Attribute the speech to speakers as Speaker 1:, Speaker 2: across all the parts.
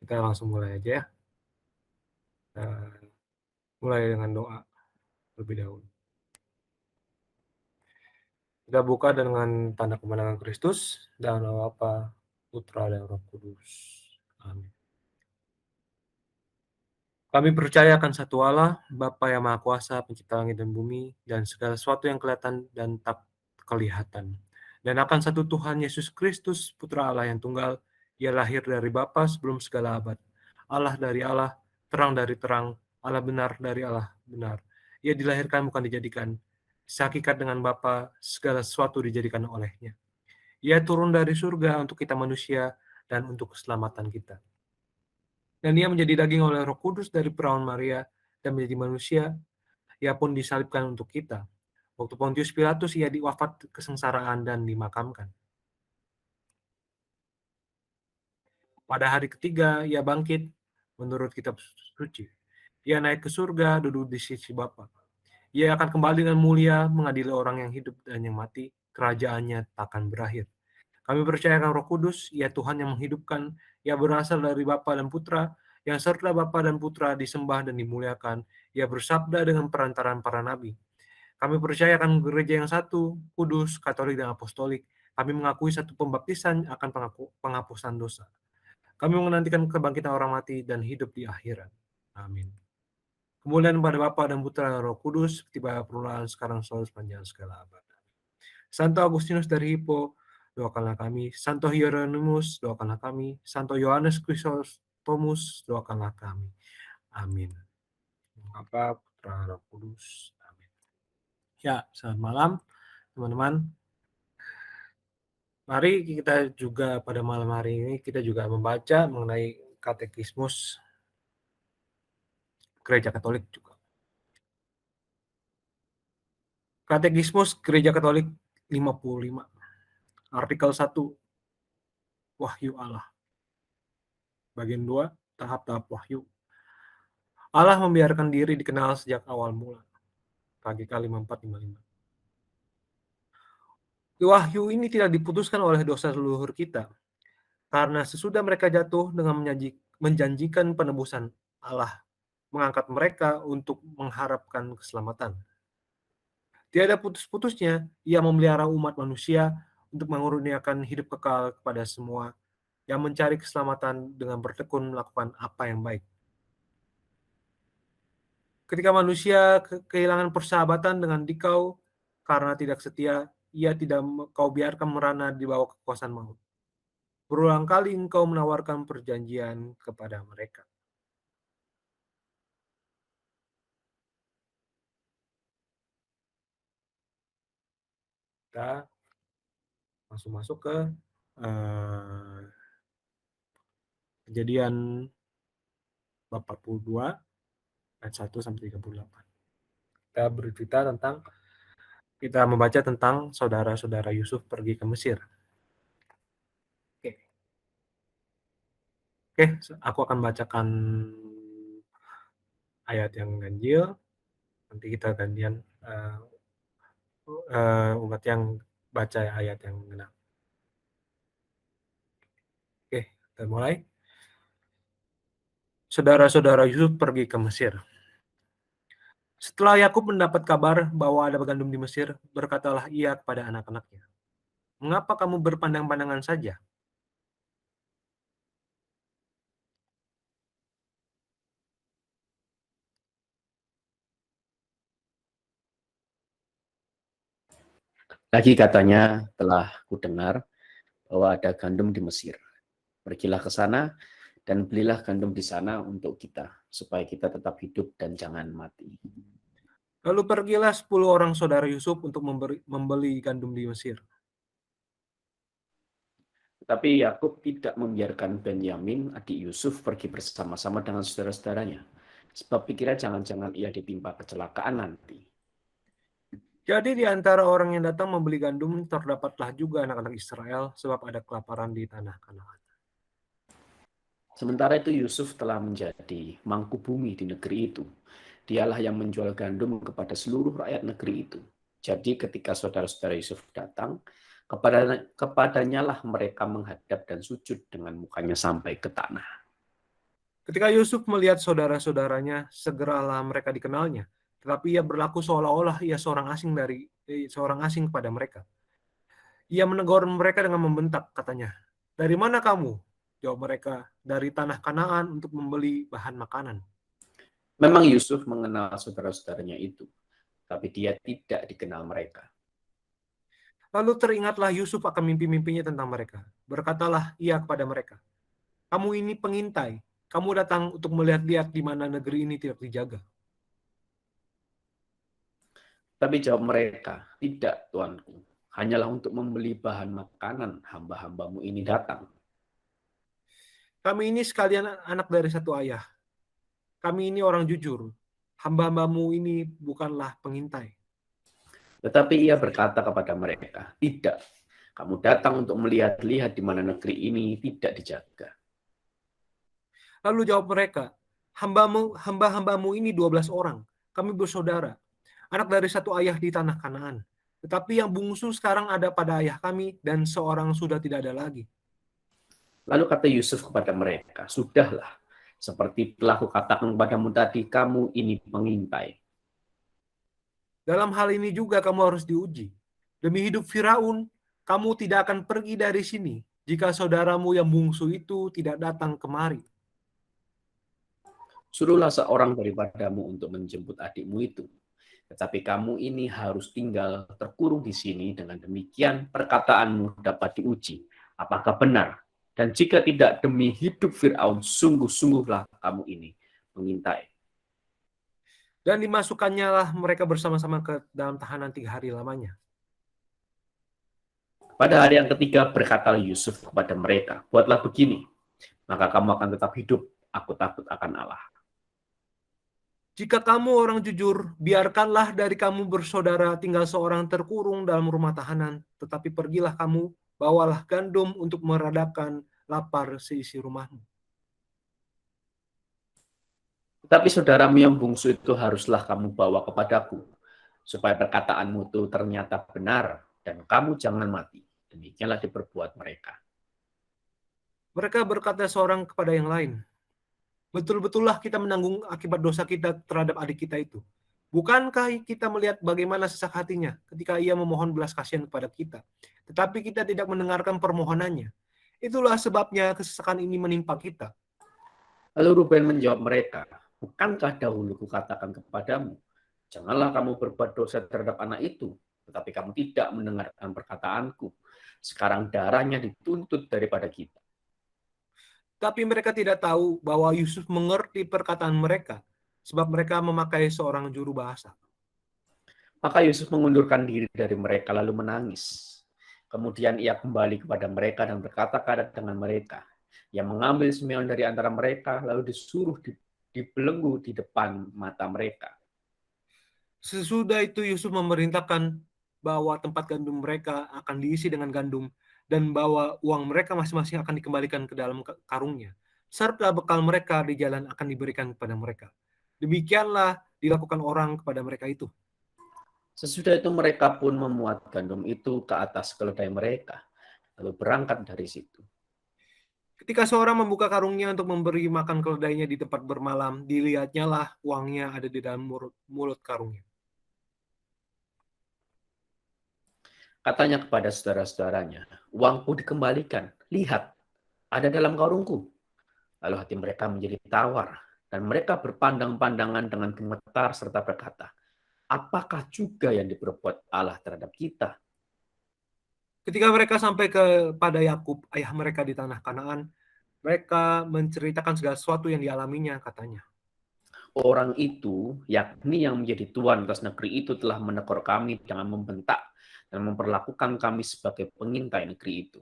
Speaker 1: Kita langsung mulai aja ya. Mulai dengan doa terlebih dahulu. Kita buka dengan tanda kemenangan Kristus dan nama Bapa, Putra dan Roh Kudus. Amin. Kami percaya akan satu Allah, Bapa yang Maha Kuasa, Pencipta langit dan bumi, dan segala sesuatu yang kelihatan dan tak kelihatan. Dan akan satu Tuhan Yesus Kristus, Putra Allah yang tunggal, Ia lahir dari Bapa sebelum segala abad. Allah dari Allah, terang dari terang, Allah benar dari Allah benar. Ia dilahirkan bukan dijadikan, sehakikat dengan Bapa, segala sesuatu dijadikan olehnya. Ia turun dari surga untuk kita manusia dan untuk keselamatan kita. Dan ia menjadi daging oleh Roh Kudus dari perawan Maria dan menjadi manusia. Ia pun disalibkan untuk kita. Waktu Pontius Pilatus ia diwafat kesengsaraan dan dimakamkan. Pada hari ketiga ia bangkit menurut kitab suci. Ia naik ke surga, duduk di sisi Bapa. Ia akan kembali dengan mulia mengadili orang yang hidup dan yang mati. Kerajaannya takkan berakhir. Kami percayakan Roh Kudus, Ia Tuhan yang menghidupkan, Ia berasal dari Bapa dan Putra, yang serta Bapa dan Putra disembah dan dimuliakan. Ia bersabda dengan perantaraan para nabi. Kami percayakan gereja yang satu, kudus, katolik, dan apostolik. Kami mengakui satu pembaptisan akan penghapusan dosa. Kami menantikan kebangkitan orang mati dan hidup di akhirat. Amin. Kemuliaan pada Bapa dan Putra dan Roh Kudus, seperti pada permulaan, sekarang, selalu, sepanjang segala abad. Santo Agustinus dari Hippo, doakanlah kami. Santo Hieronymus, doakanlah kami. Santo Yohanes Chrysostomus, doakanlah kami. Amin. Bapa, Putra, Roh Kudus. Amin. Ya, selamat malam, teman-teman. Mari kita juga pada malam hari ini kita juga membaca mengenai katekismus Gereja Katolik juga. Katekismus Gereja Katolik 55. Artikel 1. Wahyu Allah. Bagian 2. Tahap-tahap wahyu. Allah membiarkan diri dikenal sejak awal mula. KGK 5455. Wahyu ini tidak diputuskan oleh dosa leluhur kita, karena sesudah mereka jatuh dengan menjanjikan penebusan, Allah mengangkat mereka untuk mengharapkan keselamatan. Tiada putus-putusnya, Ia memelihara umat manusia untuk mengurniakan hidup kekal kepada semua yang mencari keselamatan dengan bertekun melakukan apa yang baik. Ketika manusia kehilangan persahabatan dengan dikau karena tidak setia, Ia tidak kau biarkan merana di bawah kekuasaan maut. Berulang kali engkau menawarkan perjanjian kepada mereka. Kita langsung masuk ke Kejadian bab 42 ayat 1 sampai 38. Kita bercerita tentang kita membaca tentang saudara-saudara Yusuf pergi ke Mesir. Oke, aku akan bacakan ayat yang ganjil. Nanti kita gantian umat yang baca ayat yang genap. Oke, kita mulai. Saudara-saudara Yusuf pergi ke Mesir. Setelah Yakub mendapat kabar bahwa ada gandum di Mesir, berkatalah ia kepada anak-anaknya, "Mengapa kamu berpandang-pandangan saja?
Speaker 2: Lagi katanya, telah kudengar bahwa ada gandum di Mesir. Pergilah ke sana dan belilah gandum di sana untuk kita, supaya kita tetap hidup dan jangan mati."
Speaker 1: Lalu pergilah 10 orang saudara Yusuf untuk membeli gandum di Mesir.
Speaker 2: Tetapi Yakub tidak membiarkan Benyamin, adik Yusuf, pergi bersama-sama dengan saudara-saudaranya, sebab pikirnya jangan-jangan ia ditimpa kecelakaan nanti.
Speaker 1: Jadi di antara orang yang datang membeli gandum terdapatlah juga anak-anak Israel, sebab ada kelaparan di tanah Kanaan.
Speaker 2: Sementara itu Yusuf telah menjadi mangku bumi di negeri itu. Dialah yang menjual gandum kepada seluruh rakyat negeri itu. Jadi ketika saudara-saudara Yusuf datang, kepadanya lah mereka menghadap dan sujud dengan mukanya sampai ke tanah.
Speaker 1: Ketika Yusuf melihat saudara-saudaranya, segeralah mereka dikenalnya. Tetapi ia berlaku seolah-olah ia seorang asing kepada mereka. Ia menegur mereka dengan membentak, katanya, "Dari mana kamu?" Jawab mereka, "Dari tanah Kanaan untuk membeli bahan makanan."
Speaker 2: Memang Yusuf mengenal saudara-saudaranya itu, tapi dia tidak dikenal mereka.
Speaker 1: Lalu teringatlah Yusuf akan mimpi-mimpinya tentang mereka. Berkatalah ia kepada mereka, "Kamu ini pengintai. Kamu datang untuk melihat-lihat di mana negeri ini tidak dijaga."
Speaker 2: Tapi jawab mereka, "Tidak, Tuanku. Hanyalah untuk membeli bahan makanan hamba-hambamu ini datang."
Speaker 1: "Kami ini sekalian anak dari satu ayah. Kami ini orang jujur. Hamba-hambamu ini bukanlah pengintai."
Speaker 2: Tetapi ia berkata kepada mereka, "Tidak, kamu datang untuk melihat-lihat di mana negeri ini tidak dijaga."
Speaker 1: Lalu jawab mereka, hamba-hambamu ini 12 orang. Kami bersaudara, anak dari satu ayah di tanah Kanaan. Tetapi yang bungsu sekarang ada pada ayah kami, dan seorang sudah tidak ada lagi.
Speaker 2: Lalu kata Yusuf kepada mereka, "Sudahlah, seperti telah kukatakan kepadamu tadi, kamu ini pengintai.
Speaker 1: Dalam hal ini juga kamu harus diuji. Demi hidup Firaun, kamu tidak akan pergi dari sini jika saudaramu yang bungsu itu tidak datang kemari."
Speaker 2: Suruhlah seorang daripadamu untuk menjemput adikmu itu. Tetapi kamu ini harus tinggal terkurung di sini, dengan demikian perkataanmu dapat diuji. Apakah benar? Dan jika tidak, demi hidup Fir'aun, sungguh-sungguhlah kamu ini mengintai."
Speaker 1: Dan dimasukkannya lah mereka bersama-sama ke dalam tahanan 3 hari lamanya.
Speaker 2: Pada hari yang ketiga berkatalah Yusuf kepada mereka, "Buatlah begini, maka kamu akan tetap hidup. Aku takut akan Allah."
Speaker 1: Jika kamu orang jujur, biarkanlah dari kamu bersaudara tinggal seorang terkurung dalam rumah tahanan, tetapi pergilah kamu, bawalah gandum untuk meredakan lapar seisi rumahmu.
Speaker 2: Tetapi saudaramu yang bungsu itu haruslah kamu bawa kepadaku, supaya perkataanmu itu ternyata benar, dan kamu jangan mati. Demikianlah diperbuat mereka.
Speaker 1: Mereka berkata seorang kepada yang lain, "Betul-betullah kita menanggung akibat dosa kita terhadap adik kita itu. Bukankah kita melihat bagaimana sesak hatinya ketika ia memohon belas kasihan kepada kita, tetapi kita tidak mendengarkan permohonannya. Itulah sebabnya kesesakan ini menimpa kita."
Speaker 2: Lalu Ruben menjawab mereka, "Bukankah dahulu kukatakan kepadamu, janganlah kamu berbuat dosa terhadap anak itu, tetapi kamu tidak mendengarkan perkataanku. Sekarang darahnya dituntut daripada kita."
Speaker 1: Tapi mereka tidak tahu bahwa Yusuf mengerti perkataan mereka, sebab mereka memakai seorang juru bahasa.
Speaker 2: Maka Yusuf mengundurkan diri dari mereka lalu menangis. Kemudian ia kembali kepada mereka dan berkata-kata dengan mereka. Ia mengambil Simeon dari antara mereka, lalu disuruh dibelenggu di depan mata mereka.
Speaker 1: Sesudah itu Yusuf memerintahkan bahwa tempat gandum mereka akan diisi dengan gandum, dan bahwa uang mereka masing-masing akan dikembalikan ke dalam karungnya, serta bekal mereka di jalan akan diberikan kepada mereka. Demikianlah dilakukan orang kepada mereka itu.
Speaker 2: Sesudah itu mereka pun memuat gandum itu ke atas keledai mereka, lalu berangkat dari situ.
Speaker 1: Ketika seorang membuka karungnya untuk memberi makan keledainya di tempat bermalam, dilihatnya lah uangnya ada di dalam mulut karungnya.
Speaker 2: Katanya kepada saudara-saudaranya, "Uangku dikembalikan. Lihat, ada dalam karungku." Lalu hati mereka menjadi tawar, dan mereka berpandang-pandangan dengan gemetar serta berkata, "Apakah juga yang diperbuat Allah terhadap kita?"
Speaker 1: Ketika mereka sampai kepada Yakub, ayah mereka di tanah Kanaan, mereka menceritakan segala sesuatu yang dialaminya, katanya.
Speaker 2: Orang itu, yakni yang menjadi tuan atas negeri itu, telah menegur kami dengan membentak dan memperlakukan kami sebagai pengintai negeri itu.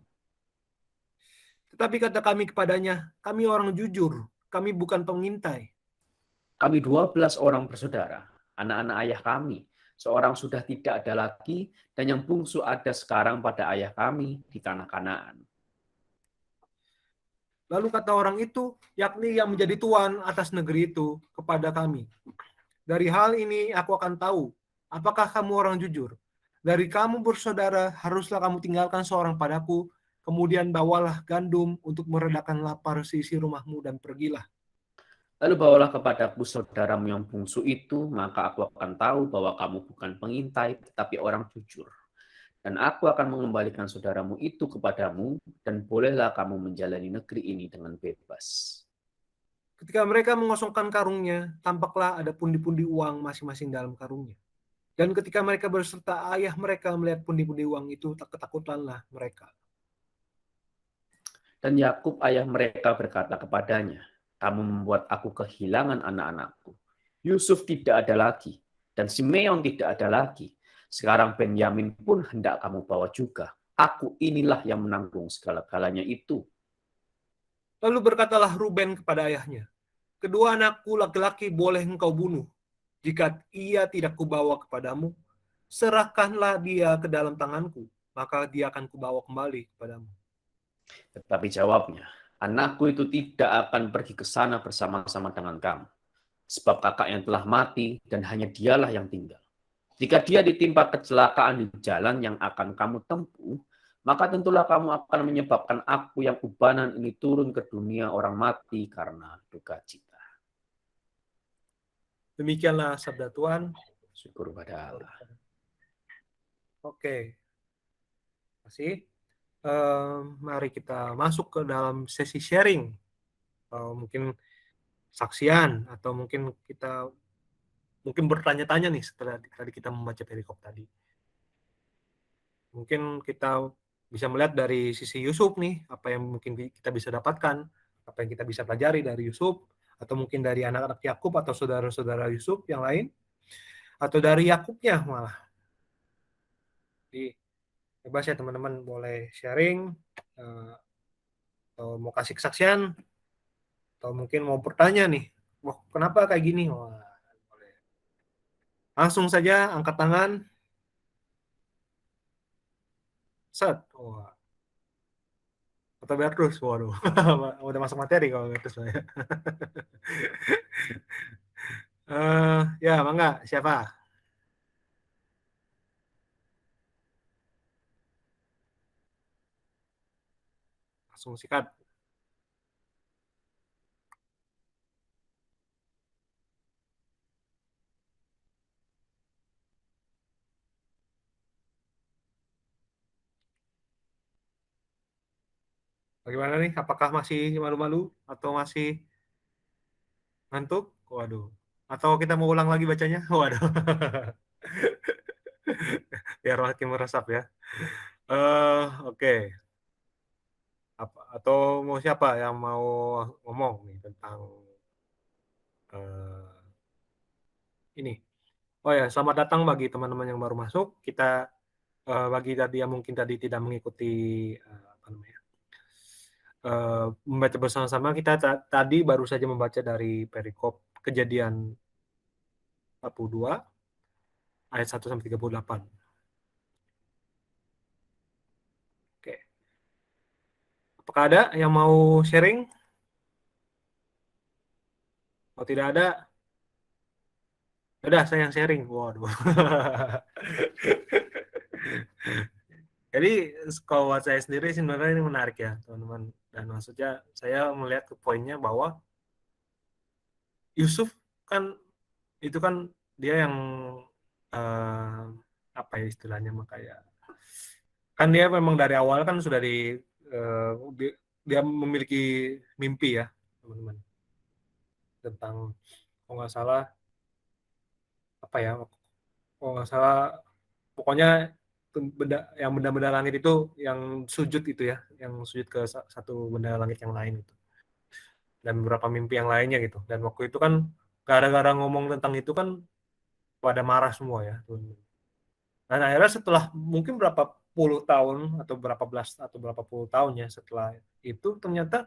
Speaker 1: Tetapi kata kami kepadanya, "Kami orang jujur, kami bukan pengintai."
Speaker 2: Kami 12 orang bersaudara, anak-anak ayah kami. Seorang sudah tidak ada lagi, dan yang bungsu ada sekarang pada ayah kami di tanah Kanaan.
Speaker 1: Lalu kata orang itu, yakni yang menjadi tuan atas negeri itu, kepada kami, "Dari hal ini aku akan tahu, apakah kamu orang jujur. Dari kamu bersaudara, haruslah kamu tinggalkan seorang padaku, kemudian bawalah gandum untuk meredakan lapar seisi rumahmu dan pergilah."
Speaker 2: Lalu bawalah kepadaku saudaramu yang bungsu itu, maka aku akan tahu bahwa kamu bukan pengintai, tetapi orang jujur. Dan aku akan mengembalikan saudaramu itu kepadamu, dan bolehlah kamu menjalani negeri ini dengan bebas.
Speaker 1: Ketika mereka mengosongkan karungnya, tampaklah ada pundi-pundi uang masing-masing dalam karungnya. Dan ketika mereka berserta ayah mereka melihat pundi-pundi uang itu, tak ketakutanlah mereka.
Speaker 2: Dan Yakub ayah mereka berkata kepadanya, kamu membuat aku kehilangan anak-anakku. Yusuf tidak ada lagi, dan Simeon tidak ada lagi. Sekarang Benyamin pun hendak kamu bawa juga. Aku inilah yang menanggung segala-galanya itu.
Speaker 1: Lalu berkatalah Ruben kepada ayahnya, kedua anakku laki-laki boleh engkau bunuh. Jika ia tidak kubawa kepadamu, serahkanlah dia ke dalam tanganku, maka dia akan kubawa kembali kepadamu.
Speaker 2: Tetapi jawabnya, anakku itu tidak akan pergi ke sana bersama-sama dengan kamu. Sebab kakaknya telah mati dan hanya dialah yang tinggal. Jika dia ditimpa kecelakaan di jalan yang akan kamu tempuh, maka tentulah kamu akan menyebabkan aku yang ubanan ini turun ke dunia orang mati karena duka cita.
Speaker 1: Demikianlah sabda Tuhan.
Speaker 2: Syukur pada Allah.
Speaker 1: Oke, terima kasih. Mari kita masuk ke dalam sesi sharing. Mungkin saksian atau mungkin kita bertanya-tanya nih setelah tadi kita membaca perikop tadi. Mungkin kita bisa melihat dari sisi Yusuf nih, apa yang mungkin kita bisa dapatkan, apa yang kita bisa pelajari dari Yusuf, atau mungkin dari anak-anak Yakub atau saudara-saudara Yusuf yang lain, atau dari Yakubnya malah. Jadi bebas ya teman-teman, boleh sharing, atau mau kasih kesaksian, atau mungkin mau bertanya nih, wah kenapa kayak gini? Wah, boleh. Langsung saja angkat tangan, set. Wah, atau Beatrice, waduh, udah masuk materi kalau Beatrice saya. Ya, mangga, siapa? Langsung sikat. Bagaimana nih? Apakah masih malu-malu atau masih ngantuk? Waduh. Atau kita mau ulang lagi bacanya? Waduh. Biar makin meresap ya. Oke. Atau mau siapa yang mau ngomong nih tentang eh, ini? Oh ya, selamat datang bagi teman-teman yang baru masuk. Kita bagi tadi yang mungkin tadi tidak mengikuti apa namanya, membaca bersama-sama, kita tadi baru saja membaca dari perikop Kejadian 42 ayat 1 sampai 38. Oke. Apakah ada yang mau sharing? Kalau tidak ada, udah saya yang sharing. Waduh. Jadi kalau buat saya sendiri sebenarnya ini menarik ya, teman-teman. Dan maksudnya saya melihat ke poinnya bahwa Yusuf kan itu kan dia yang eh, apa ya istilahnya, kayak kan dia memang dari awal kan sudah eh, dia memiliki mimpi ya, teman-teman, tentang kalau nggak salah apa ya, kalau nggak salah pokoknya benda-benda langit itu yang sujud itu ya, yang sujud ke satu benda langit yang lain itu, dan beberapa mimpi yang lainnya gitu. Dan waktu itu kan gara-gara ngomong tentang itu kan pada marah semua ya, teman-teman. Dan akhirnya setelah mungkin berapa puluh tahun atau berapa belas atau berapa puluh tahun ya setelah itu, ternyata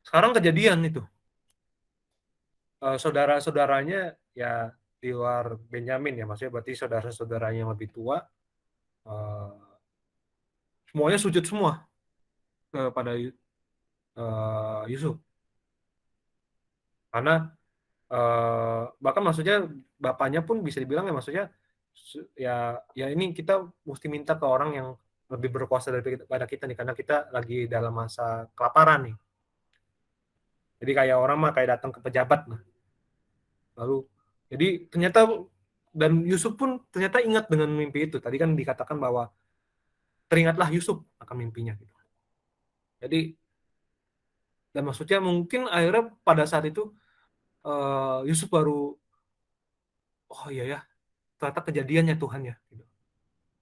Speaker 1: sekarang kejadian itu, saudara-saudaranya ya di luar Benyamin ya, maksudnya berarti saudara-saudaranya yang lebih tua, eh, semuanya sujud semua kepada Yusuf, karena bahkan maksudnya bapaknya pun bisa dibilang ya, maksudnya ya ya ini kita mesti minta ke orang yang lebih berkuasa daripada kita nih, karena kita lagi dalam masa kelaparan nih. Jadi kayak orang mah kayak datang ke pejabat. Nah. Lalu, jadi ternyata, dan Yusuf pun ternyata ingat dengan mimpi itu. Tadi kan dikatakan bahwa teringatlah Yusuf akan mimpinya. Gitu. Jadi, dan maksudnya mungkin akhirnya pada saat itu Yusuf baru, oh iya ya, ternyata kejadiannya Tuhan ya. Gitu.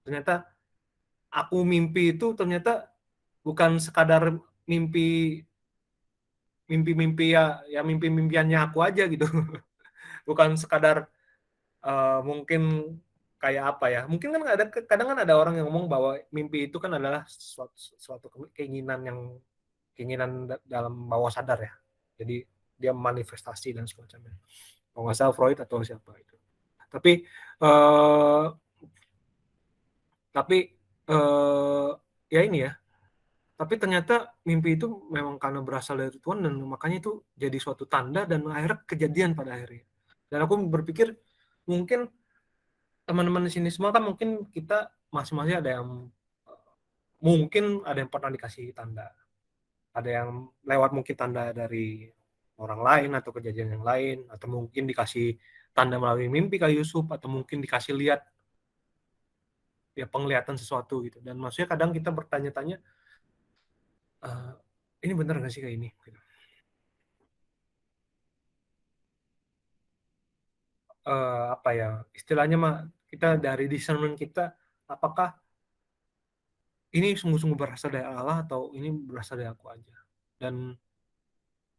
Speaker 1: Ternyata aku mimpi itu ternyata bukan sekadar mimpi mimpi-mimpi ya mimpi-mimpiannya aku aja gitu. Bukan sekadar mungkin kayak apa ya? Mungkin kan ada kadang kan ada orang yang ngomong bahwa mimpi itu kan adalah suatu keinginan dalam bawah sadar ya. Jadi dia manifestasi dan semacamnya. Kalau nggak salah Freud atau siapa itu. Tapi eh, tapi ya ini ya. Tapi ternyata mimpi itu memang karena berasal dari Tuhan dan makanya itu jadi suatu tanda dan akhirnya kejadian pada akhirnya. Dan aku berpikir mungkin teman-teman di sini semua kan mungkin kita masing-masing ada yang pernah dikasih tanda, ada yang lewat mungkin tanda dari orang lain atau kejadian yang lain, atau mungkin dikasih tanda melalui mimpi kayak Yusuf, atau mungkin dikasih lihat ya penglihatan sesuatu gitu. Dan maksudnya kadang kita bertanya-tanya, ini benar nggak sih kayak ini? Gitu. Apa ya istilahnya mah kita dari discernment kita, apakah ini sungguh-sungguh berasal dari Allah atau ini berasal dari aku aja. Dan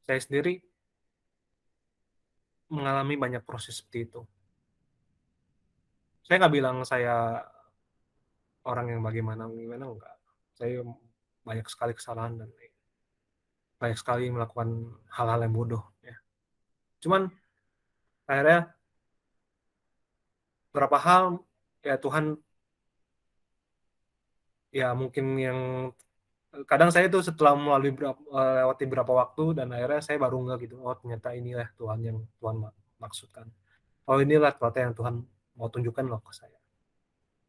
Speaker 1: saya sendiri mengalami banyak proses seperti itu. Saya nggak bilang saya orang yang bagaimana enggak. Saya banyak sekali kesalahan dan banyak sekali melakukan hal-hal yang bodoh ya. Cuman akhirnya beberapa hal ya Tuhan ya mungkin yang kadang saya tuh setelah lewati beberapa waktu dan akhirnya saya baru nggak gitu, oh ternyata inilah Tuhan yang Tuhan maksudkan, oh inilah ternyata yang Tuhan mau tunjukkan loh ke saya.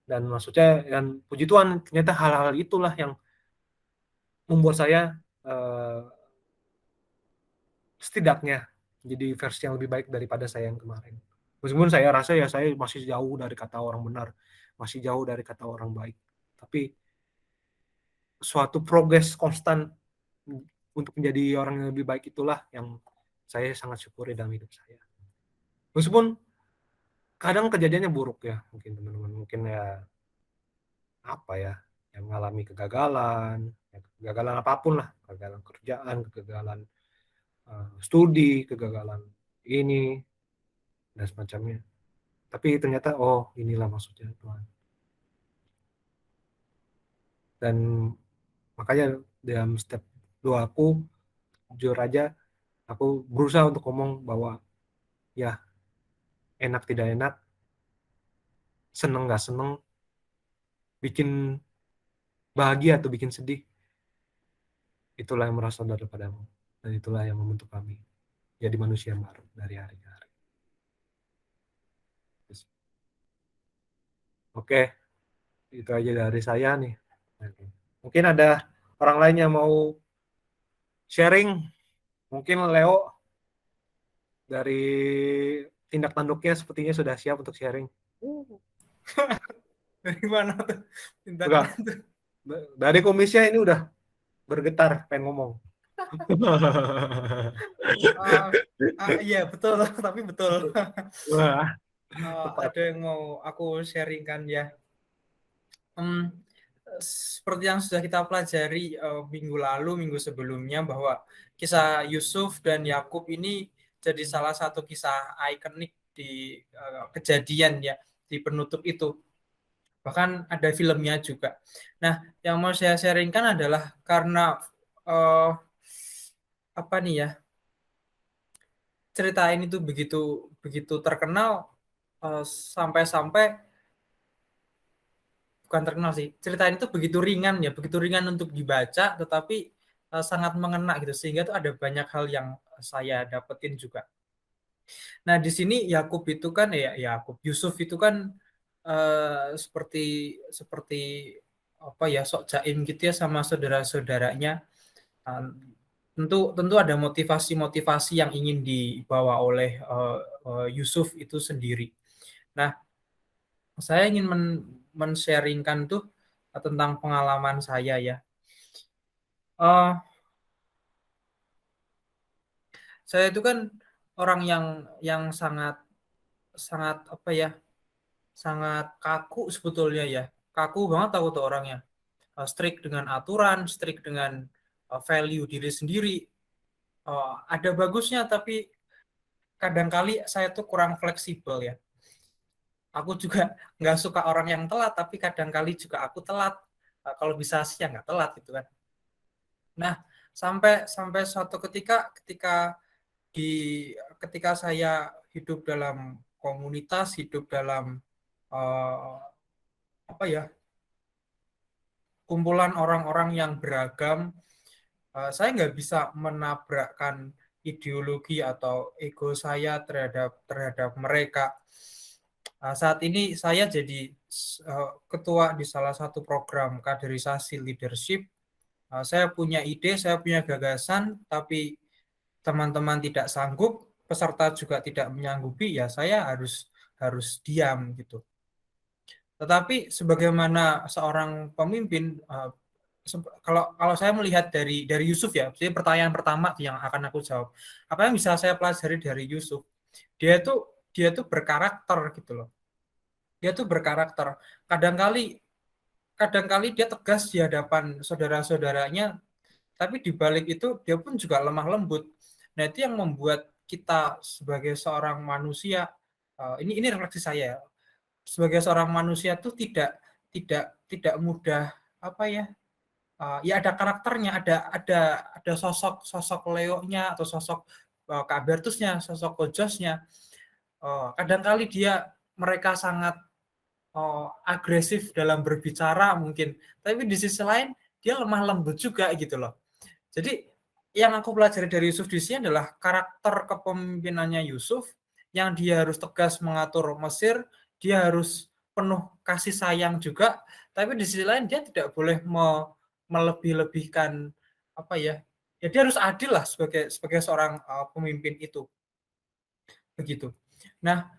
Speaker 1: Dan maksudnya dan puji Tuhan ternyata hal-hal itulah yang membuat saya eh, setidaknya jadi versi yang lebih baik daripada saya yang kemarin. Meskipun saya rasa ya saya masih jauh dari kata orang benar, masih jauh dari kata orang baik. Tapi suatu progres konstan untuk menjadi orang yang lebih baik itulah yang saya sangat syukuri dalam hidup saya. Meskipun kadang kejadiannya buruk ya, mungkin teman-teman, mungkin ya apa ya, yang mengalami kegagalan, ya, kegagalan apapun lah, kegagalan kerjaan, kegagalan studi, kegagalan ini dan semacamnya. Tapi ternyata oh inilah maksudnya Tuhan. Dan makanya dalam step 2 aku jujur aja aku berusaha untuk ngomong bahwa ya enak tidak enak, seneng nggak seneng, bikin bahagia atau bikin sedih, itulah yang berasal daripadamu dan itulah yang membentuk kami jadi manusia baru dari hari ke hari. Oke, itu aja dari saya nih. Mungkin ada orang lain yang mau sharing, mungkin Leo dari tindak tanduknya sepertinya sudah siap untuk sharing.
Speaker 3: Dari mana tuh? Tindak
Speaker 1: Enggak,
Speaker 3: tanduk.
Speaker 1: dari komisnya ini udah bergetar pengen ngomong.
Speaker 3: Iya betul, tapi betul.
Speaker 1: Wah,
Speaker 3: Ada yang mau aku sharingkan ya. Seperti yang sudah kita pelajari minggu lalu, minggu sebelumnya, bahwa kisah Yusuf dan Yakub ini jadi salah satu kisah ikonik di kejadian ya, di penutup itu. Bahkan ada filmnya juga. Nah, yang mau saya sharingkan adalah karena apa nih ya, cerita ini tuh begitu terkenal sampai-sampai bukan terkenal sih. Cerita ini tuh begitu ringan untuk dibaca, tetapi sangat mengena gitu. Sehingga tuh ada banyak hal yang saya dapetin juga. Nah, di sini Yakub itu kan Yusuf itu kan seperti apa ya, sok jaim gitu ya sama saudara-saudaranya. tentu ada motivasi-motivasi yang ingin dibawa oleh Yusuf itu sendiri. Nah, saya ingin men-sharingkan tuh tentang pengalaman saya ya. Saya itu kan orang yang sangat apa ya, sangat kaku sebetulnya ya. Kaku banget aku tuh orangnya. Strict dengan aturan, strict dengan value diri sendiri. Ada bagusnya, tapi kadangkali saya tuh kurang fleksibel ya. Aku juga nggak suka orang yang telat, tapi kadangkali juga aku telat. Kalau bisa sih ya nggak telat gitu kan. Nah, sampai suatu ketika saya hidup dalam komunitas, hidup dalam apa ya, kumpulan orang-orang yang beragam, saya nggak bisa menabrakkan ideologi atau ego saya terhadap mereka. Saat ini saya jadi ketua di salah satu program kaderisasi leadership. Saya punya ide, saya punya gagasan, tapi teman-teman tidak sanggup, peserta juga tidak menyanggupi, ya saya harus diam gitu. Tetapi sebagaimana seorang pemimpin, kalau saya melihat dari Yusuf ya, jadi pertanyaan pertama yang akan aku jawab, apa yang bisa saya pelajari dari Yusuf? Dia tuh berkarakter gitu loh. Dia tuh berkarakter. Kadangkali dia tegas di hadapan saudara-saudaranya, tapi di balik itu dia pun juga lemah lembut. Nah, itu yang membuat kita sebagai seorang manusia, ini refleksi saya ya, sebagai seorang manusia tuh tidak mudah apa ya, ya ada karakternya, ada sosok Leo-nya atau sosok Kak Bertusnya, sosok Kojosnya. Kadangkali mereka sangat agresif dalam berbicara mungkin, tapi di sisi lain dia lemah lembut juga gitu loh. Jadi yang aku pelajari dari Yusuf di sini adalah karakter kepemimpinannya Yusuf, yang dia harus tegas mengatur Mesir, dia harus penuh kasih sayang juga, tapi di sisi lain dia tidak boleh melebih-lebihkan apa ya. Ya dia harus adil lah sebagai seorang pemimpin itu. Begitu. Nah,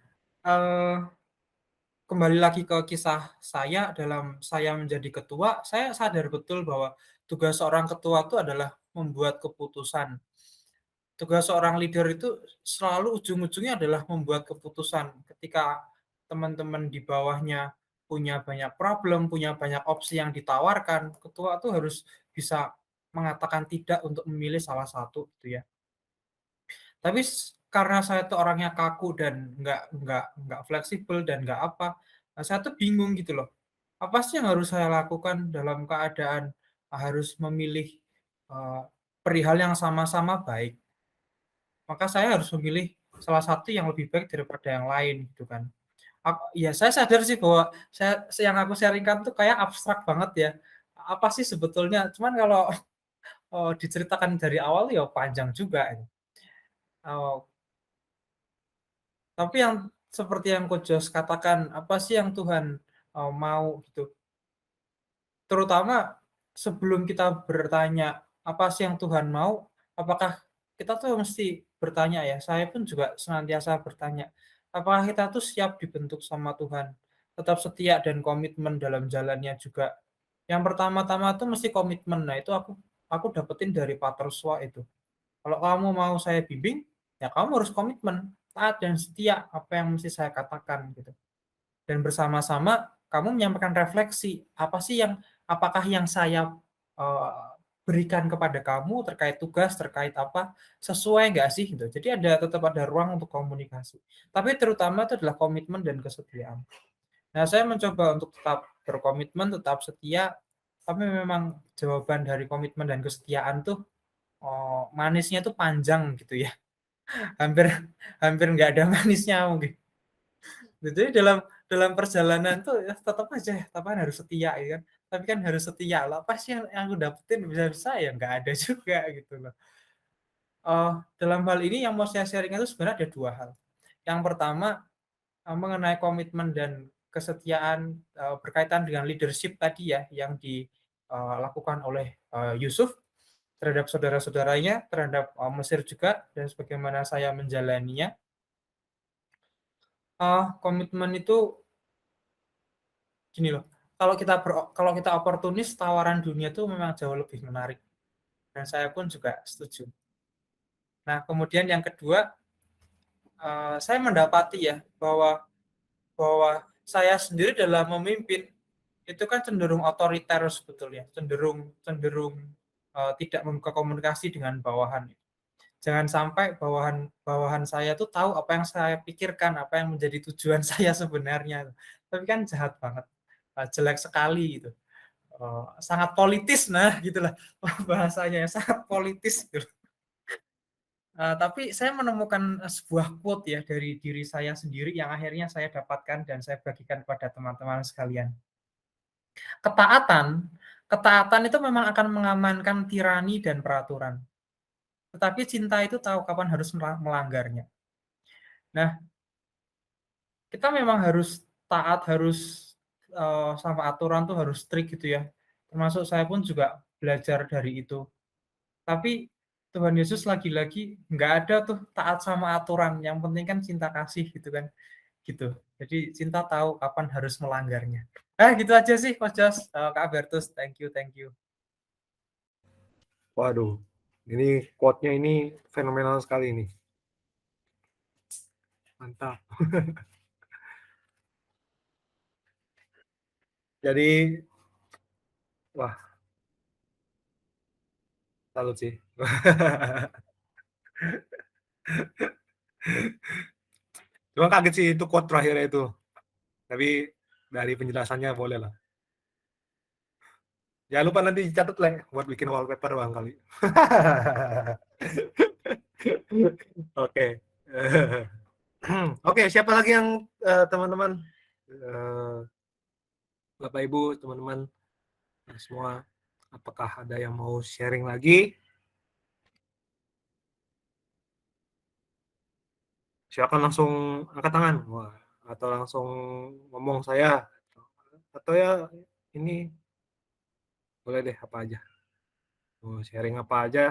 Speaker 3: kembali lagi ke kisah saya dalam saya menjadi ketua, saya sadar betul bahwa tugas seorang ketua itu adalah membuat keputusan. Tugas seorang leader itu selalu ujung-ujungnya adalah membuat keputusan. Ketika teman-teman di bawahnya punya banyak problem, punya banyak opsi yang ditawarkan, ketua itu harus bisa mengatakan tidak untuk memilih salah satu gitu ya. Tapi karena saya tuh orangnya kaku dan nggak fleksibel dan nggak apa, saya tuh bingung gitu loh. Apa sih yang harus saya lakukan dalam keadaan harus memilih perihal yang sama-sama baik? Maka saya harus memilih salah satu yang lebih baik daripada yang lain gitu kan. Ya saya sadar sih bahwa yang aku sharingkan tuh kayak abstrak banget ya. Apa sih sebetulnya? Cuman kalau diceritakan dari awal ya panjang juga. Tapi yang seperti yang Coach Jos katakan, apa sih yang Tuhan mau gitu. Terutama sebelum kita bertanya apa sih yang Tuhan mau, apakah kita tuh mesti bertanya ya, saya pun juga senantiasa bertanya, apakah kita tuh siap dibentuk sama Tuhan, tetap setia dan komitmen dalam jalannya juga. Yang pertama-tama tuh mesti komitmen. Nah, itu aku dapetin dari Pater Swa itu. Kalau kamu mau saya bimbing, ya kamu harus komitmen, taat dan setia apa yang mesti saya katakan gitu. Dan bersama-sama kamu menyampaikan refleksi, apakah yang saya berikan kepada kamu terkait tugas, terkait apa, sesuai nggak sih gitu. Jadi tetap ada ruang untuk komunikasi. Tapi terutama itu adalah komitmen dan kesetiaan. Nah, saya mencoba untuk tetap berkomitmen, tetap setia, tapi memang jawaban dari komitmen dan kesetiaan tuh manisnya tuh panjang gitu ya. hampir nggak ada manisnya mungkin. Jadi dalam perjalanan tuh ya tetap aja kan harus setia ya kan. Tapi kan harus setia lah. Apa sih yang aku dapetin bisa-bisa ya nggak ada juga gitu loh. Dalam hal ini yang mau saya sharing itu sebenarnya ada dua hal. Yang pertama mengenai komitmen dan kesetiaan berkaitan dengan leadership tadi ya yang dilakukan oleh Yusuf. terhadap saudara-saudaranya, terhadap Mesir juga, dan sebagaimana saya menjalaninya. Komitmen itu gini loh, kalau kita oportunis, tawaran dunia itu memang jauh lebih menarik, dan saya pun juga setuju. Nah, kemudian yang kedua, saya mendapati ya bahwa saya sendiri dalam memimpin itu kan cenderung otoriter sebetulnya, cenderung tidak membuka komunikasi dengan bawahan. Jangan sampai bawahan saya tuh tahu apa yang saya pikirkan, apa yang menjadi tujuan saya sebenarnya. Tapi kan jahat banget, jelek sekali gitu. Sangat politis, nah gitulah bahasanya ya, sangat politis gitu. Tapi saya menemukan sebuah quote ya dari diri saya sendiri yang akhirnya saya dapatkan dan saya bagikan kepada teman-teman sekalian. Ketaatan itu memang akan mengamankan tirani dan peraturan. Tetapi cinta itu tahu kapan harus melanggarnya. Nah, kita memang harus taat, harus sama aturan tuh harus strict gitu ya. Termasuk saya pun juga belajar dari itu. Tapi Tuhan Yesus lagi-lagi nggak ada tuh taat sama aturan. Yang penting kan cinta kasih gitu kan. Gitu. Jadi cinta tahu kapan harus melanggarnya. Gitu aja sih Coach Jos, Kak Bertus. Thank you, thank you.
Speaker 1: Waduh, ini quote-nya ini fenomenal sekali nih. Mantap. Jadi, wah, salut sih. Cuma kaget sih itu quote terakhirnya itu. Tapi dari penjelasannya boleh lah. Jangan lupa nanti catat lah buat bikin wallpaper bang kali. Oke. Oke, siapa lagi yang teman-teman, Bapak Ibu, teman-teman semua, apakah ada yang mau sharing lagi? Silakan langsung angkat tangan, wah, atau langsung ngomong saya, atau ya ini boleh deh apa aja, mau sharing apa aja,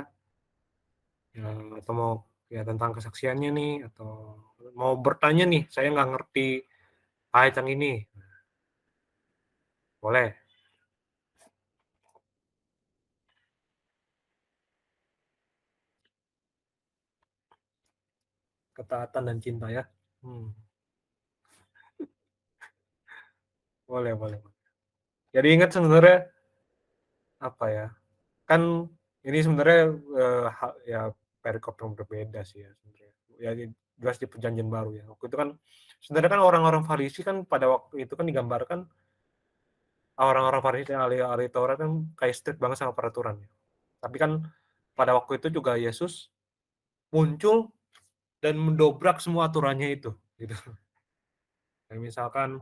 Speaker 1: ya, atau mau ya tentang kesaksiannya nih, atau mau bertanya nih, saya nggak ngerti ayat yang ini, boleh. Ketaatan dan cinta ya. Boleh, boleh. Jadi ingat sebenarnya apa ya? Kan ini sebenarnya ya perikop yang berbeda sih ya sebenarnya. Ya jelas di perjanjian baru ya. Waktu itu kan sebenarnya kan orang-orang Farisi kan pada waktu itu kan digambarkan orang-orang Farisi yang ahli Taurat kan kayak strict banget sama peraturan. Tapi kan pada waktu itu juga Yesus muncul dan mendobrak semua aturannya itu gitu. Kayak misalkan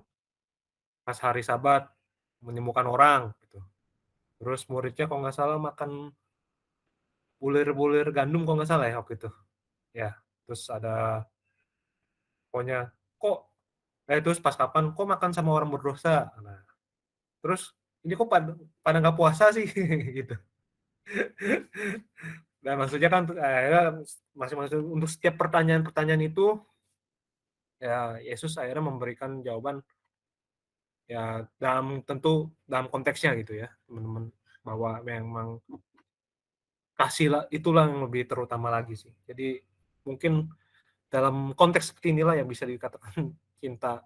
Speaker 1: pas hari Sabat menyembuhkan orang gitu. Terus muridnya kalau nggak salah makan bulir-bulir gandum kalau nggak salah ya waktu itu. Ya, terus ada pokoknya kok terus pas kapan kok makan sama orang berdosa. Nah, terus ini kok pada nggak puasa sih gitu. Dan maksudnya kan masing-masing untuk setiap pertanyaan-pertanyaan itu ya Yesus akhirnya memberikan jawaban ya dalam konteksnya gitu ya teman-teman, bahwa memang kasih itulah yang lebih terutama lagi sih. Jadi mungkin dalam konteks seperti inilah yang bisa dikatakan cinta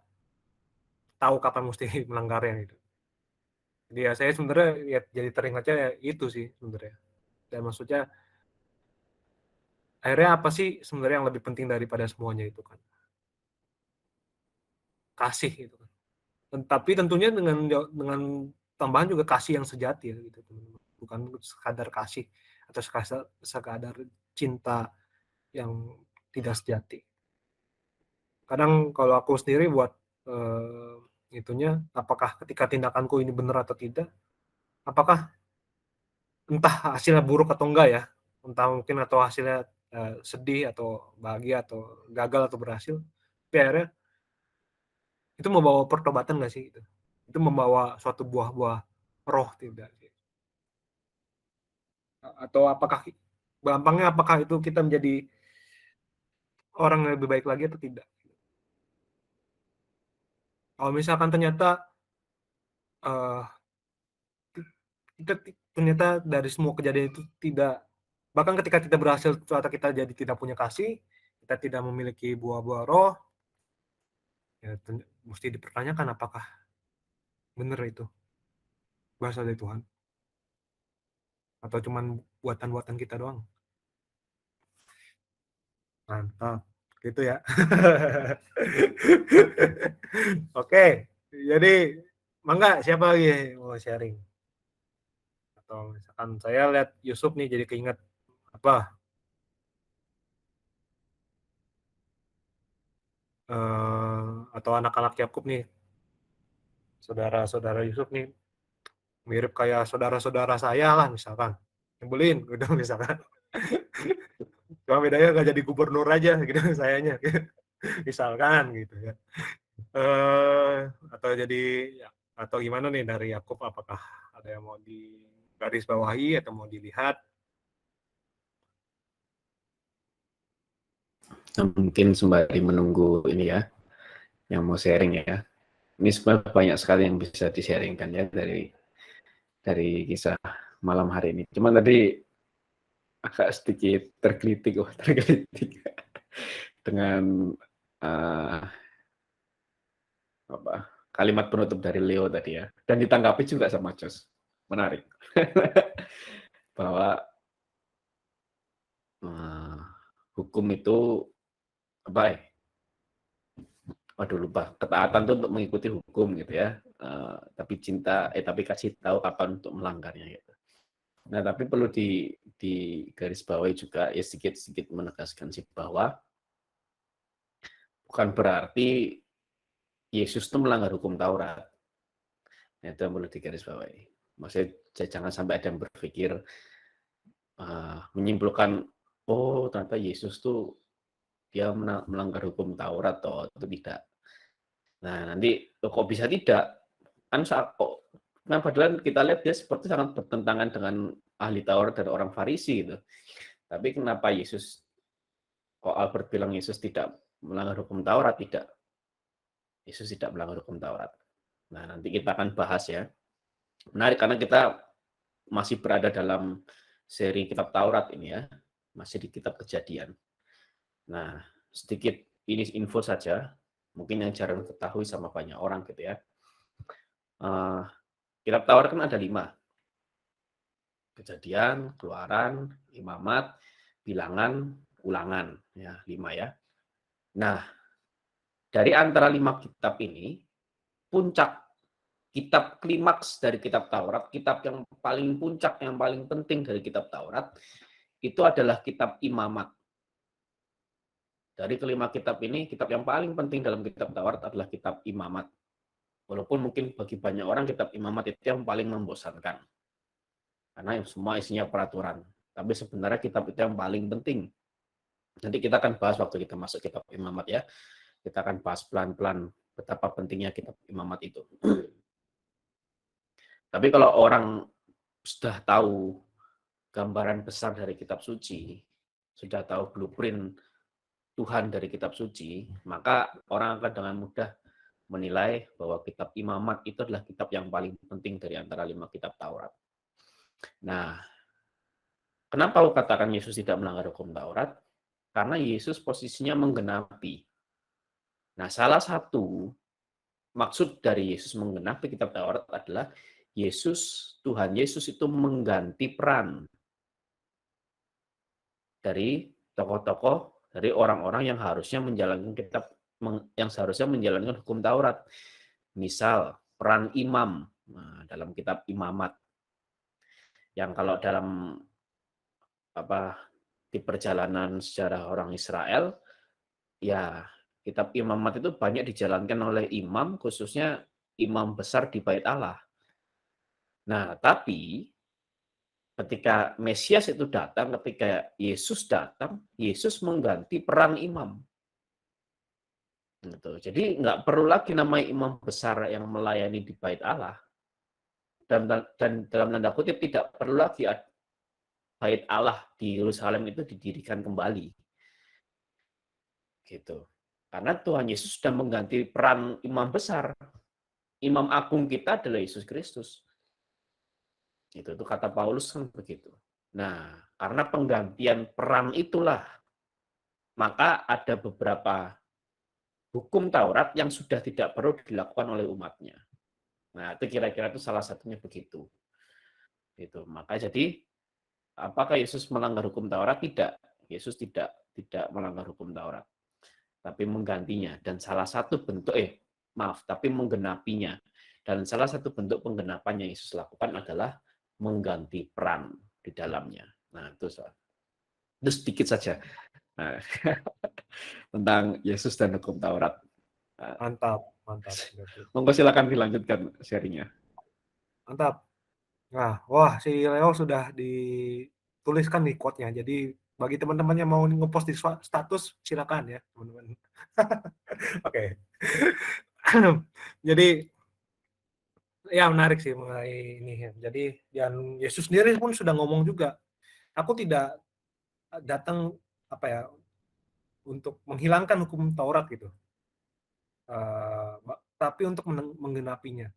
Speaker 1: tahu kapan mesti melanggarnya gitu. Jadi ya saya sebenarnya ya jadi teringatnya ya itu sih sebenarnya. Dan maksudnya akhirnya apa sih sebenarnya yang lebih penting daripada semuanya itu kan? Kasih gitu kan. Tapi tentunya dengan tambahan juga kasih yang sejati ya gitu teman-teman. Bukan sekadar kasih atau sekadar cinta yang tidak sejati. Kadang kalau aku sendiri buat itunya, apakah ketika tindakanku ini benar atau tidak, apakah entah hasilnya buruk atau enggak ya, entah mungkin atau hasilnya sedih atau bahagia atau gagal atau berhasil, tapi akhirnya itu membawa pertobatan nggak sih? Itu membawa suatu buah-buah roh tidak sih? Atau apakah gampangnya apakah itu kita menjadi orang yang lebih baik lagi atau tidak? Kalau misalkan ternyata uh, kita ternyata dari semua kejadian itu tidak, bahkan ketika kita berhasil ternyata kita jadi tidak punya kasih, kita tidak memiliki buah-buah roh, ya mesti dipertanyakan apakah benar itu berasal dari Tuhan atau cuman buatan-buatan kita doang. Mantap, gitu ya. Oke, jadi mangga siapa lagi mau sharing? Atau misalkan saya lihat Yusuf nih jadi keinget apa? Atau anak-anak Yakub nih, saudara-saudara Yusuf nih mirip kayak saudara-saudara saya lah misalkan, nyebelin gitu misalkan. Cuma bedanya nggak jadi gubernur aja gitu sayanya, misalkan gitu ya. Atau jadi atau gimana nih dari Yakub, apakah ada yang mau digaris bawahi atau mau dilihat?
Speaker 2: Mungkin sembari menunggu ini ya, yang mau sharing ya. Ini sebenarnya banyak sekali yang bisa di-sharingkan ya dari kisah malam hari ini. Cuman tadi agak sedikit tergelitik dengan kalimat penutup dari Leo tadi ya. Dan ditanggapi juga sama Jos. Menarik. Bahwa hukum itu waduh lupa, ketaatan itu untuk mengikuti hukum gitu ya, tapi kasih tahu kapan untuk melanggarnya gitu. Nah tapi perlu di garis bawahi juga ya, sedikit menegaskan sih bahwa bukan berarti Yesus itu melanggar hukum Taurat. Nah, itu yang perlu digaris bawahi. Maksudnya jangan sampai ada yang berpikir menyimpulkan ternyata Yesus tuh dia melanggar hukum Taurat atau tidak. Nah, nanti kok bisa tidak? Kan padahal kita lihat dia seperti sangat bertentangan dengan ahli Taurat dan orang Farisi gitu. Tapi kenapa Yesus, kok Albert bilang Yesus tidak melanggar hukum Taurat? Tidak. Yesus tidak melanggar hukum Taurat. Nah, nanti kita akan bahas ya. Menarik karena kita masih berada dalam seri kitab Taurat ini ya. Masih di kitab Kejadian. Nah, sedikit ini info saja. Mungkin yang jarang ketahui sama banyak orang gitu ya. Kitab Taurat kan ada 5. Kejadian, Keluaran, Imamat, Bilangan, Ulangan. Ya, 5 ya. Nah, dari antara 5 kitab ini, puncak kitab klimaks dari kitab Taurat, kitab yang paling puncak, yang paling penting dari kitab Taurat, itu adalah kitab Imamat. Dari kelima kitab ini, kitab yang paling penting dalam kitab Taurat adalah kitab Imamat. Walaupun mungkin bagi banyak orang kitab Imamat itu yang paling membosankan. Karena semua isinya peraturan. Tapi sebenarnya kitab itu yang paling penting. Nanti kita akan bahas waktu kita masuk kitab Imamat ya. Kita akan bahas pelan-pelan betapa pentingnya kitab Imamat itu. Tapi kalau orang sudah tahu gambaran besar dari kitab suci, sudah tahu blueprint Tuhan dari kitab suci, maka orang akan dengan mudah menilai bahwa kitab Imamat itu adalah kitab yang paling penting dari antara 5 kitab Taurat. Nah, kenapa aku katakan Yesus tidak melanggar hukum Taurat? Karena Yesus posisinya menggenapi. Nah, salah satu maksud dari Yesus menggenapi kitab Taurat adalah Tuhan Yesus itu mengganti peran dari tokoh-tokoh, dari orang-orang yang seharusnya menjalankan hukum Taurat. Misal peran imam dalam kitab Imamat, yang kalau dalam di perjalanan sejarah orang Israel, ya kitab Imamat itu banyak dijalankan oleh imam, khususnya imam besar di Bait Allah. Nah, tapi ketika Mesias itu datang, ketika Yesus datang, Yesus mengganti peran imam. Gitu. Jadi nggak perlu lagi namanya imam besar yang melayani di Bait Allah. Dan dalam tanda kutip tidak perlu lagi bait Allah di Yerusalem itu didirikan kembali. Gitu. Karena Tuhan Yesus sudah mengganti peran imam besar. Imam agung kita adalah Yesus Kristus. Itu kata Paulus kan begitu. Nah, karena penggantian peran itulah, maka ada beberapa hukum Taurat yang sudah tidak perlu dilakukan oleh umatnya. Nah, itu kira-kira itu salah satunya begitu. Itu. Maka jadi apakah Yesus melanggar hukum Taurat? Tidak. Yesus tidak melanggar hukum Taurat, tapi menggantinya. Dan salah satu bentuk tapi menggenapinya. Dan salah satu bentuk penggenapan yang Yesus lakukan adalah mengganti peran di dalamnya. Nah, itu sedikit saja. Nah, tentang Yesus dan hukum Taurat.
Speaker 1: Mantap.
Speaker 2: Monggo silakan dilanjutkan sharingnya.
Speaker 1: Mantap. Nah, wah, si Leo sudah dituliskan nih quote-nya. Jadi bagi teman-teman yang mau ngepost di status, silakan ya, teman-teman. Oke. Jadi ya menarik sih mengenai ini ya. Jadi dan Yesus sendiri pun sudah ngomong juga, aku tidak datang untuk menghilangkan hukum Taurat gitu, tapi untuk menggenapinya.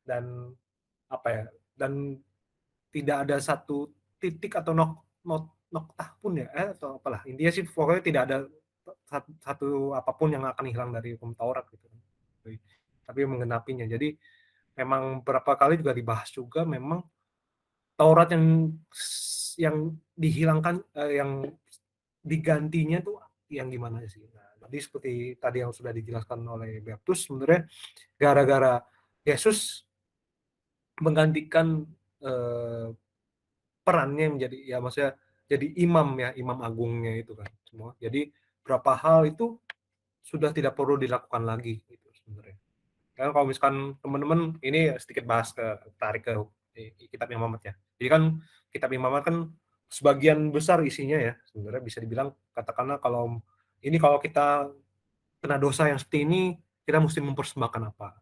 Speaker 1: Dan dan tidak ada satu titik atau noktah pun ya, atau apalah, intinya sih pokoknya tidak ada satu apapun yang akan hilang dari hukum Taurat gitu, tapi menggenapinya. Jadi memang beberapa kali juga dibahas juga, memang Taurat yang dihilangkan, yang digantinya tuh yang gimana sih. Nah, jadi seperti tadi yang sudah dijelaskan oleh Baptus, sebenarnya gara-gara Yesus menggantikan perannya menjadi, ya maksudnya jadi imam agungnya itu kan semua. Jadi berapa hal itu sudah tidak perlu dilakukan lagi gitu sebenarnya. Karena kalau misalkan teman-teman ini sedikit bahas tarik ke kitab Imamat ya. Jadi kan kitab Imamat kan sebagian besar isinya ya sebenarnya bisa dibilang, katakanlah kalau kita kena dosa yang seperti ini, kita mesti mempersembahkan apa.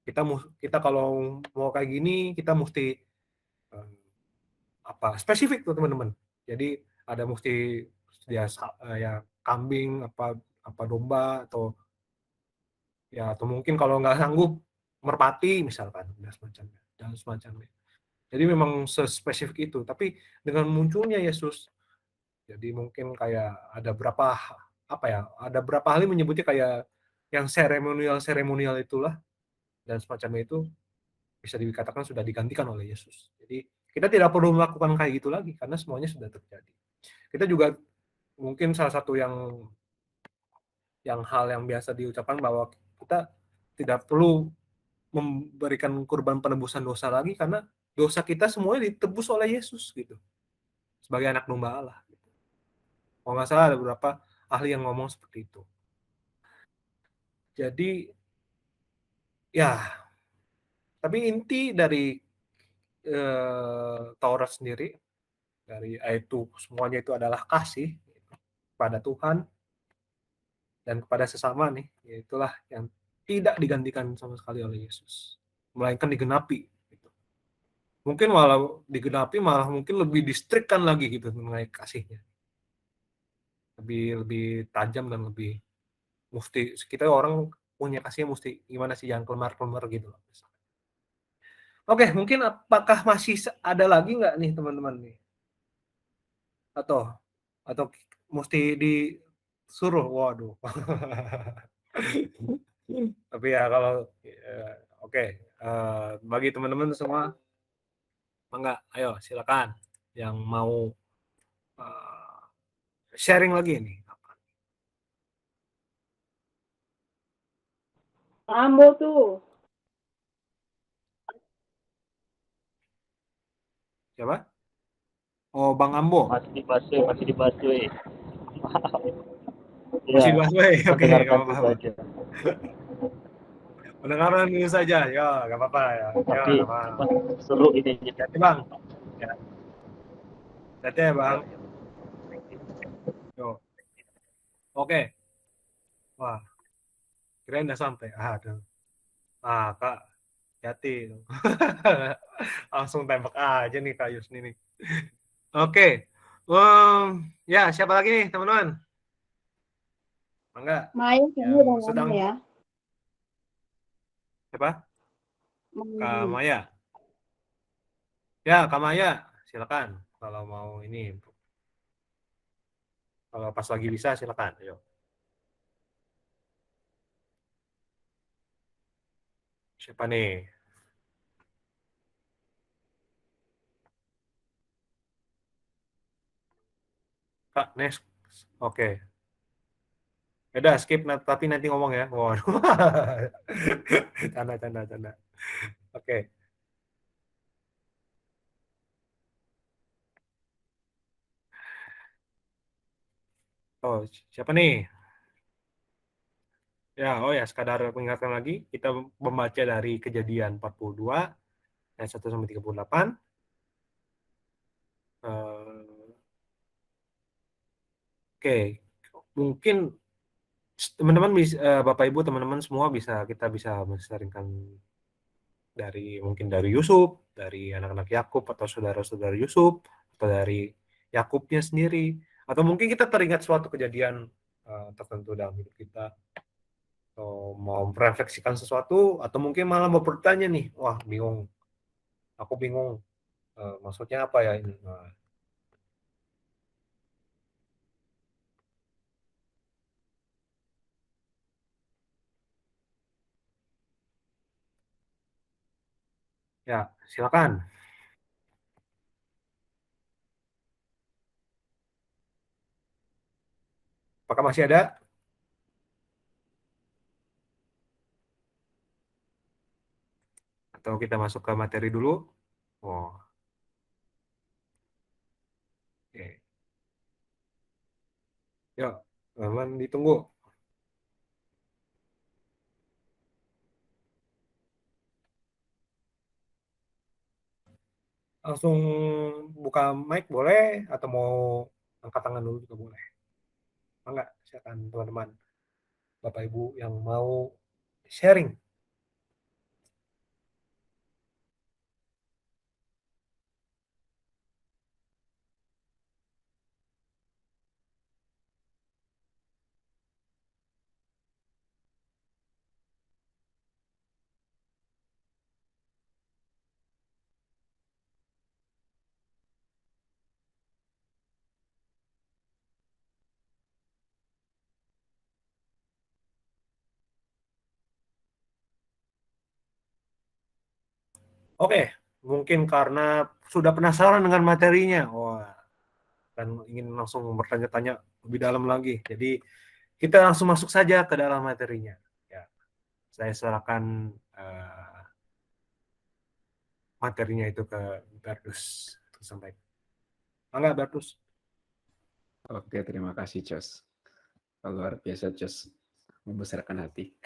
Speaker 1: Kita kalau mau kayak gini, kita mesti spesifik tuh teman-teman. Jadi ada mesti ya kambing, apa domba, atau mungkin kalau nggak sanggup merpati misalkan, dan semacamnya. Jadi memang sespesifik itu. Tapi dengan munculnya Yesus, jadi mungkin kayak ada berapa hal menyebutnya kayak yang seremonial itulah, dan semacamnya itu bisa dikatakan sudah digantikan oleh Yesus. Jadi kita tidak perlu melakukan kayak gitu lagi karena semuanya sudah terjadi. Kita juga mungkin salah satu hal yang biasa diucapkan bahwa kita tidak perlu memberikan kurban penebusan dosa lagi karena dosa kita semuanya ditebus oleh Yesus gitu, sebagai anak domba Allah gitu. Kalau nggak salah ada beberapa ahli yang ngomong seperti itu. Jadi ya, tapi inti dari Taurat sendiri, dari itu semuanya itu adalah kasih kepada Tuhan dan kepada sesama nih, itulah yang tidak digantikan sama sekali oleh Yesus, melainkan digenapi gitu. Mungkin walau digenapi malah mungkin lebih distrikkan lagi gitu mengenai kasihnya, lebih tajam dan lebih mesti kita orang punya kasihnya mesti gimana sih, jangan kelemar-kelemar gitu loh. Oke, mungkin apakah masih ada lagi nggak nih teman-teman nih? Atau mesti disuruh? Waduh. Tapi ya kalau oke, bagi teman-teman semua, enggak, ayo silakan yang mau sharing lagi nih.
Speaker 4: Ambo tuh.
Speaker 1: Siapa? Oh, Bang Ambo.
Speaker 5: Masih dibahas.
Speaker 1: Masih dibahas. Oke,
Speaker 5: mendengarkan
Speaker 1: nggak apa-apa.
Speaker 5: saja.
Speaker 1: Mendengarkan dulu saja, ya nggak apa-apa ya.
Speaker 5: Tapi
Speaker 1: Ya,
Speaker 5: seru ini.
Speaker 1: hati Bang. Ya. Hati ya Bang. Yo. Oke. Wah, kirain udah sampai. Aduh. Kak, hati. Langsung tembak aja nih Kak Yusni nih. Oke. Ya, siapa lagi nih, teman-teman? Enggak.
Speaker 4: Maya kayaknya
Speaker 1: Yang
Speaker 4: udah
Speaker 1: sedang
Speaker 4: lama ya.
Speaker 1: siapa? Kak
Speaker 4: Maya.
Speaker 1: Maya. Ya, Kak Maya, silakan. Kalau mau ini, kalau pas lagi bisa silakan. Ayo. Siapa nih? Kak Nes. Oke. Udah skip, tapi nanti ngomong ya. Waduh. Canda. Oke. Oh, siapa nih? Ya, oh ya, sekadar mengingatkan lagi, kita membaca dari Kejadian 42 ayat 1 sampai 38. Oke, mungkin teman-teman bisa, Bapak Ibu, teman-teman semua kita bisa mensaringkan mungkin dari Yusuf, dari anak-anak Yakub atau saudara-saudara Yusuf, atau dari Yakubnya sendiri, atau mungkin kita teringat suatu kejadian tertentu dalam hidup kita, atau mau merefleksikan sesuatu, atau mungkin malah mau bertanya nih, wah bingung, aku bingung, maksudnya apa ya ini? Nah, ya, silakan. Apakah masih ada? Atau kita masuk ke materi dulu? Oh, oke. Yuk, teman ditunggu. Langsung buka mic boleh, atau mau angkat tangan dulu juga boleh. Enggak, silakan teman-teman, Bapak Ibu yang mau sharing. Oke, mungkin karena sudah penasaran dengan materinya, wah, dan ingin langsung bertanya-tanya lebih dalam lagi. Jadi kita langsung masuk saja ke dalam materinya. Ya, saya serahkan materinya itu ke Berdus untuk sampaikan. Enggak, Berdus?
Speaker 2: Oke, terima kasih, Jos. Luar biasa, Jos. Membesarkan hati.